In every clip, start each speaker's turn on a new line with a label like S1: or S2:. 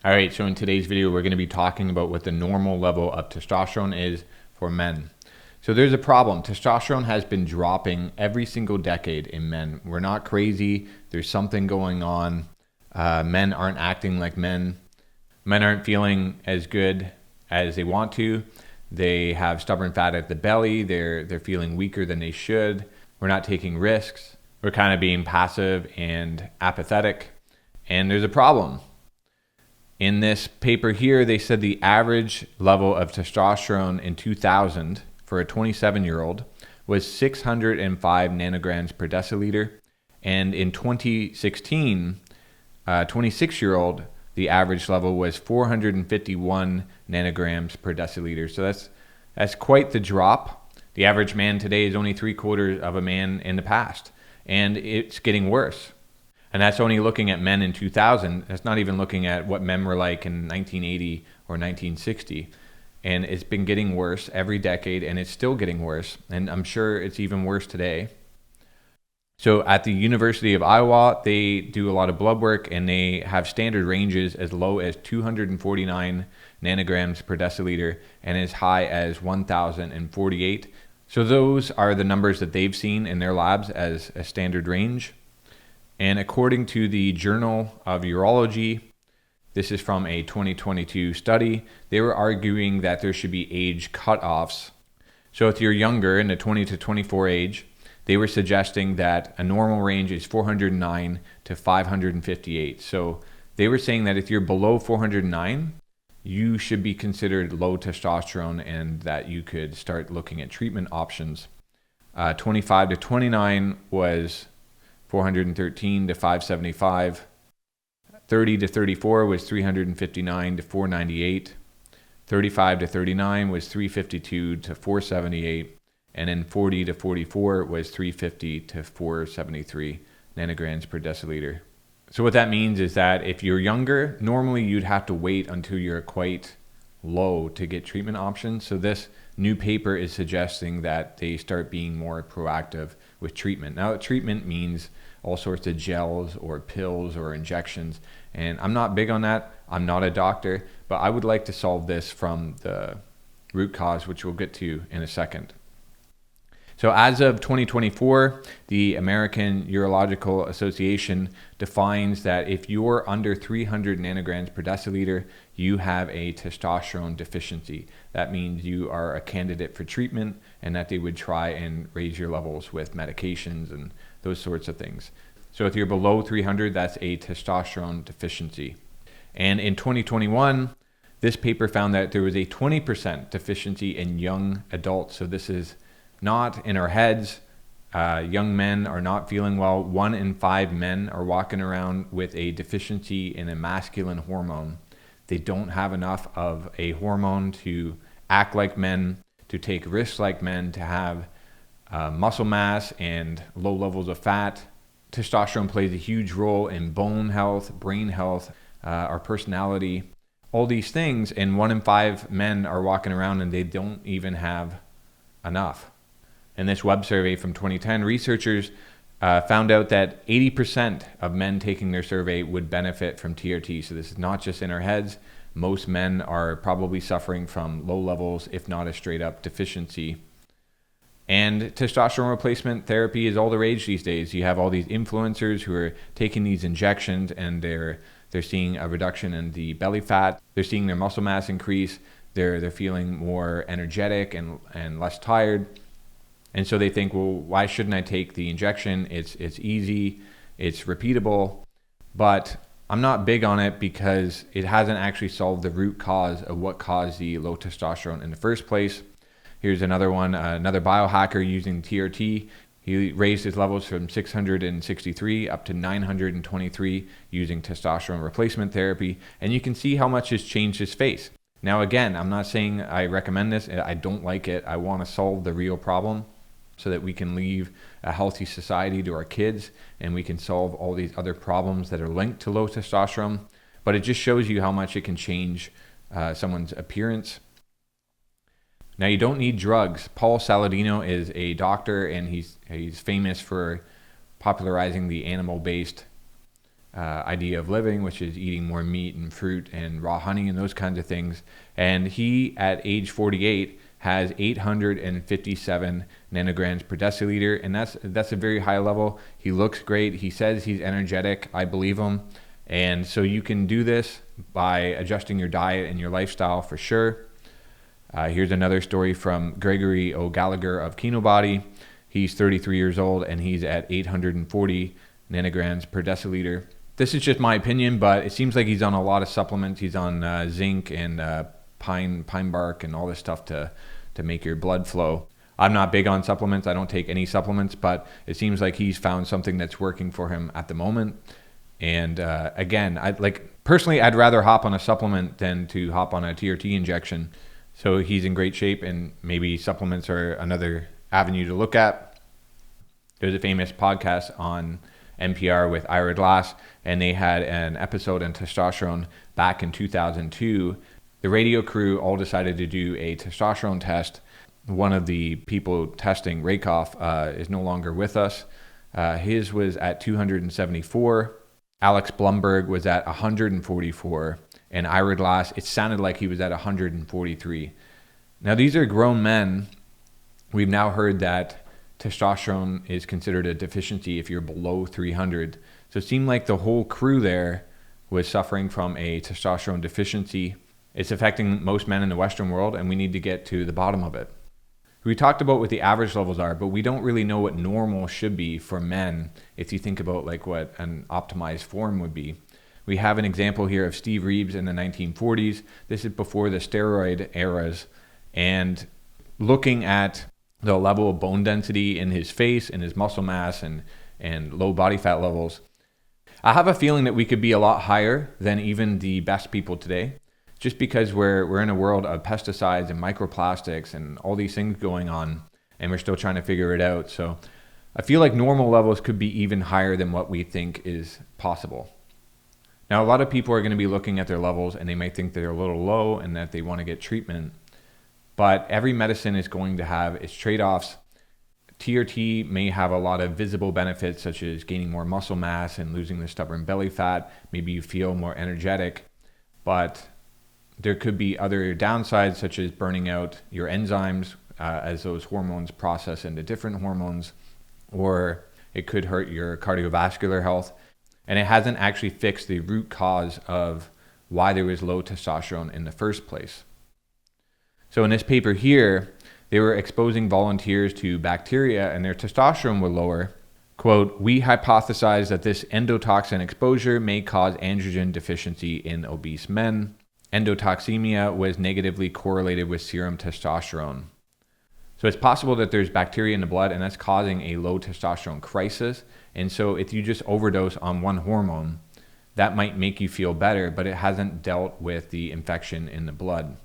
S1: All right, so in today's video, we're going to be talking about what the normal level of testosterone is for men. So there's a problem. Testosterone has been dropping every single decade in men. We're not crazy. There's something going on. Men aren't acting like men. Men aren't feeling as good as they want to. They have stubborn fat at the belly. They're feeling weaker than they should. We're not taking risks. We're kind of being passive and apathetic. And there's a problem. In this paper here, they said the average level of testosterone in 2000 for a 27-year-old was 605 nanograms per deciliter. And in 2016, a 26-year-old, the average level was 451 nanograms per deciliter. So that's quite the drop. The average man today is only 3/4 of a man in the past, and it's getting worse. And that's only looking at men in 2000. That's not even looking at what men were like in 1980 or 1960. And it's been getting worse every decade, and it's still getting worse. And I'm sure it's even worse today. So at the University of Iowa, they do a lot of blood work, and they have standard ranges as low as 249 nanograms per deciliter and as high as 1,048. So those are the numbers that they've seen in their labs as a standard range. And according to the Journal of Urology, this is from a 2022 study, they were arguing that there should be age cutoffs. So if you're younger, in the 20 to 24 age, they were suggesting that a normal range is 409 to 558. So they were saying that if you're below 409, you should be considered low testosterone and that you could start looking at treatment options. 25 to 29 was 413 to 575. 30 to 34 was 359 to 498. 35 to 39 was 352 to 478. And then 40 to 44 was 350 to 473 nanograms per deciliter. So what that means is that if you're younger, normally you'd have to wait until you're quite low to get treatment options. So this new paper is suggesting that they start being more proactive with treatment. Now, treatment means all sorts of gels or pills or injections, and I'm not big on that. I'm not a doctor, but I would like to solve this from the root cause, which we'll get to in a second. So as of 2024, the American Urological Association defines that if you're under 300 nanograms per deciliter, you have a testosterone deficiency. That means you are a candidate for treatment and that they would try and raise your levels with medications and those sorts of things. So if you're below 300, that's a testosterone deficiency. And in 2021, this paper found that there was a 20% deficiency in young adults. So this is not in our heads. Young men are not feeling well. 1 in 5 men are walking around with a deficiency in a masculine hormone. They don't have enough of a hormone to act like men, to take risks like men, to have muscle mass and low levels of fat. Testosterone plays a huge role in bone health, brain health, our personality, all these things. And 1 in 5 men are walking around and they don't even have enough. In this web survey from 2010, researchers found out that 80% of men taking their survey would benefit from TRT. So this is not just in our heads. Most men are probably suffering from low levels, if not a straight up deficiency. And testosterone replacement therapy is all the rage these days. You have all these influencers who are taking these injections and they're seeing a reduction in the belly fat. They're seeing their muscle mass increase. They're feeling more energetic and less tired. And so they think, well, why shouldn't I take the injection? It's easy, it's repeatable, but I'm not big on it because it hasn't actually solved the root cause of what caused the low testosterone in the first place. Here's another one, another biohacker using TRT. He raised his levels from 663 up to 923 using testosterone replacement therapy. And you can see how much has changed his face. Now, again, I'm not saying I recommend this. I don't like it. I want to solve the real problem so that we can leave a healthy society to our kids and we can solve all these other problems that are linked to low testosterone. But it just shows you how much it can change someone's appearance. Now, you don't need drugs. Paul Saladino is a doctor, and he's famous for popularizing the animal-based idea of living, which is eating more meat and fruit and raw honey and those kinds of things. And he, at age 48, has 857 nanograms per deciliter, and that's a very high level. He looks great. He says he's energetic. I believe him. And so you can do this by adjusting your diet and your lifestyle for sure. Here's another story from Gregory O'Gallagher of Kinobody. He's 33 years old and he's at 840 nanograms per deciliter. This is just my opinion, but it seems like he's on a lot of supplements. He's on zinc and pine bark and all this stuff to make your blood flow. I'm not big on supplements. I don't take any supplements, but it seems like he's found something that's working for him at the moment. And again, personally, I'd rather hop on a supplement than to hop on a TRT injection. So he's in great shape, and maybe supplements are another avenue to look at. There's a famous podcast on NPR with Ira Glass, and they had an episode on testosterone back in 2002. The radio crew all decided to do a testosterone test. One of the people testing, Rakoff, is no longer with us. His was at 274. Alex Blumberg was at 144. And Ira Glass, it sounded like he was at 143. Now, these are grown men. We've now heard that testosterone is considered a deficiency if you're below 300. So it seemed like the whole crew there was suffering from a testosterone deficiency. It's affecting most men in the Western world, and we need to get to the bottom of it. We talked about what the average levels are, but we don't really know what normal should be for men if you think about like what an optimized form would be. We have an example here of Steve Reeves in the 1940s. This is before the steroid eras. And looking at the level of bone density in his face and his muscle mass and low body fat levels, I have a feeling that we could be a lot higher than even the best people today, just because we're in a world of pesticides and microplastics and all these things going on, and we're still trying to figure it out. So I feel like normal levels could be even higher than what we think is possible. Now, a lot of people are going to be looking at their levels and they might think they're a little low and that they want to get treatment. But every medicine is going to have its trade-offs. TRT may have a lot of visible benefits, such as gaining more muscle mass and losing the stubborn belly fat. Maybe you feel more energetic. But there could be other downsides, such as burning out your enzymes as those hormones process into different hormones. Or it could hurt your cardiovascular health. And it hasn't actually fixed the root cause of why there was low testosterone in the first place. So in this paper here, they were exposing volunteers to bacteria and their testosterone were lower. Quote, "We hypothesize that this endotoxin exposure may cause androgen deficiency in obese men. Endotoxemia was negatively correlated with serum testosterone." So it's possible that there's bacteria in the blood and that's causing a low testosterone crisis. And so if you just overdose on one hormone, that might make you feel better, but it hasn't dealt with the infection in the blood.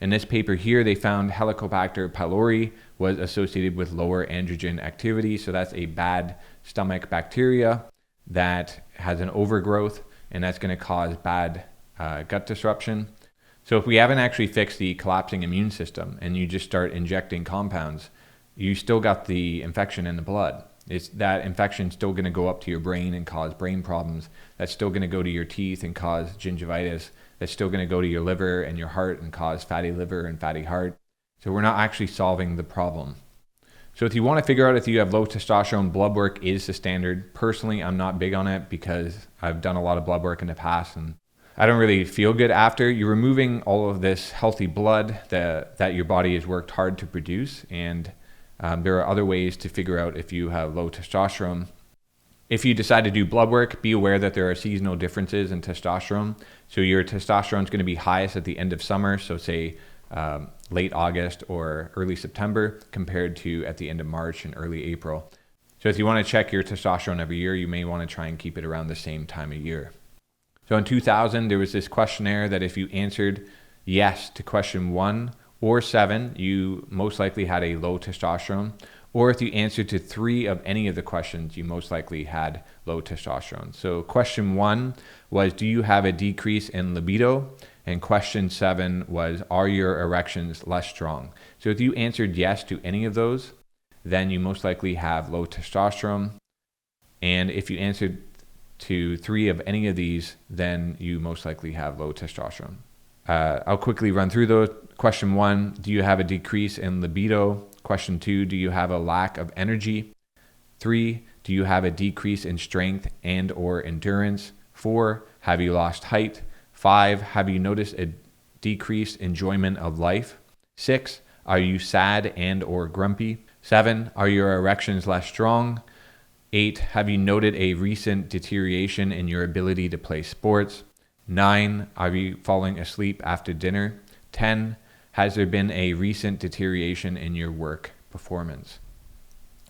S1: In this paper here, they found Helicobacter pylori was associated with lower androgen activity. So that's a bad stomach bacteria that has an overgrowth, and that's going to cause bad gut disruption. So if we haven't actually fixed the collapsing immune system and you just start injecting compounds, you still got the infection in the blood. That infection still going to go up to your brain and cause brain problems. That's still going to go to your teeth and cause gingivitis. That's still going to go to your liver and your heart and cause fatty liver and fatty heart. So we're not actually solving the problem. So if you want to figure out if you have low testosterone, blood work is the standard. Personally, I'm not big on it because I've done a lot of blood work in the past and I don't really feel good after. You're removing all of this healthy blood that your body has worked hard to produce, and there are other ways to figure out if you have low testosterone. If you decide to do blood work, be aware that there are seasonal differences in testosterone. So your testosterone is going to be highest at the end of summer, so say late August or early September, compared to at the end of March and early April. So if you want to check your testosterone every year, you may want to try and keep it around the same time of year. So in 2000, there was this questionnaire that if you answered yes to question 1 or 7, you most likely had a low testosterone. Or if you answered to 3 of any of the questions, you most likely had low testosterone. So question 1 was, do you have a decrease in libido? And question 7 was, are your erections less strong? So if you answered yes to any of those, then you most likely have low testosterone. And if you answered to 3 of any of these, then you most likely have low testosterone. I'll quickly run through those. Question 1, do you have a decrease in libido? Question 2, do you have a lack of energy? 3, do you have a decrease in strength and or endurance? 4, have you lost height? 5, have you noticed a decreased enjoyment of life? 6, are you sad and or grumpy? 7, are your erections less strong? 8, have you noted a recent deterioration in your ability to play sports? 9, are you falling asleep after dinner? 10, has there been a recent deterioration in your work performance?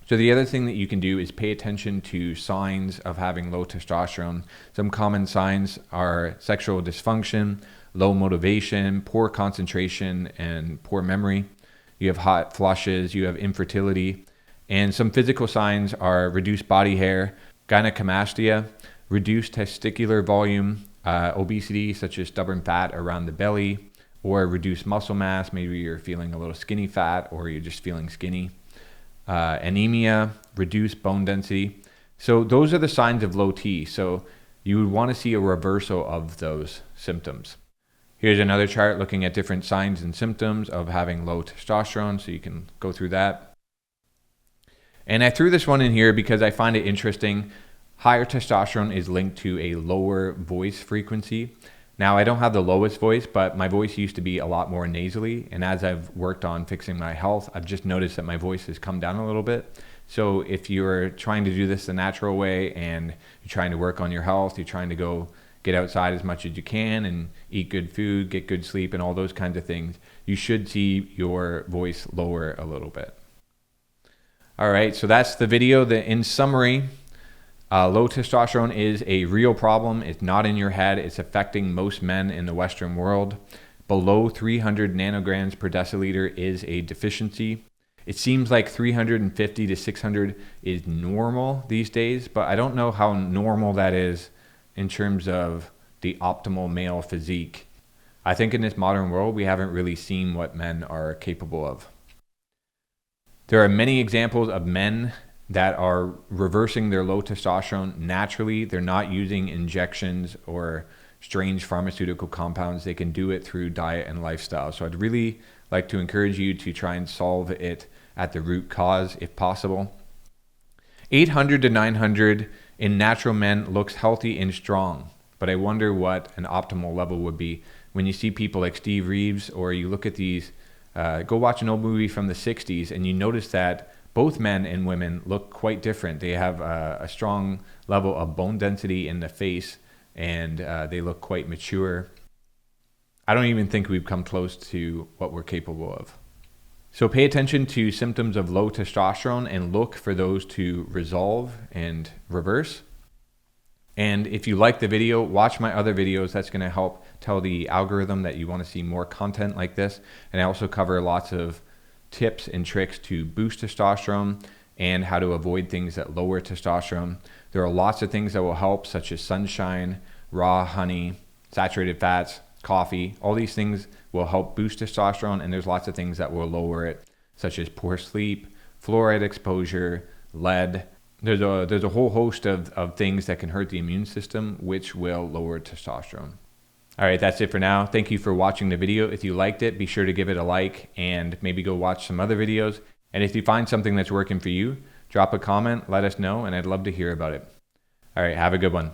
S1: So the other thing that you can do is pay attention to signs of having low testosterone. Some common signs are sexual dysfunction, low motivation, poor concentration, and poor memory. You have hot flushes, you have infertility, and some physical signs are reduced body hair, gynecomastia, reduced testicular volume, obesity such as stubborn fat around the belly, or reduced muscle mass. Maybe you're feeling a little skinny fat, or you're just feeling skinny. Anemia, reduced bone density. So those are the signs of low T. So you would want to see a reversal of those symptoms. Here's another chart looking at different signs and symptoms of having low testosterone, so you can go through that. And I threw this one in here because I find it interesting. Higher testosterone is linked to a lower voice frequency. Now, I don't have the lowest voice, but my voice used to be a lot more nasally. And as I've worked on fixing my health, I've just noticed that my voice has come down a little bit. So if you're trying to do this the natural way and you're trying to work on your health, you're trying to go get outside as much as you can and eat good food, get good sleep, and all those kinds of things, you should see your voice lower a little bit. All right, so that's the video. In summary, low testosterone is a real problem. It's not in your head. It's affecting most men in the Western world. Below 300 nanograms per deciliter is a deficiency. It seems like 350 to 600 is normal these days, but I don't know how normal that is in terms of the optimal male physique. I think in this modern world, we haven't really seen what men are capable of. There are many examples of men that are reversing their low testosterone naturally. They're not using injections or strange pharmaceutical compounds. They can do it through diet and lifestyle. So I'd really like to encourage you to try and solve it at the root cause if possible. 800 to 900 in natural men looks healthy and strong, but I wonder what an optimal level would be. When you see people like Steve Reeves, or you look at these, go watch an old movie from the 60s, and you notice that both men and women look quite different. They have a strong level of bone density in the face, and they look quite mature. I don't even think we've come close to what we're capable of. So pay attention to symptoms of low testosterone and look for those to resolve and reverse. And if you like the video, watch my other videos. That's going to help tell the algorithm that you want to see more content like this. And I also cover lots of tips and tricks to boost testosterone and how to avoid things that lower testosterone. There are lots of things that will help, such as sunshine, raw honey, saturated fats, coffee. All these things will help boost testosterone, and there's lots of things that will lower it, such as poor sleep, fluoride exposure, lead. There's a whole host of things that can hurt the immune system, which will lower testosterone. All right, that's it for now. Thank you for watching the video. If you liked it, be sure to give it a like and maybe go watch some other videos. And if you find something that's working for you, drop a comment, let us know, and I'd love to hear about it. All right, have a good one.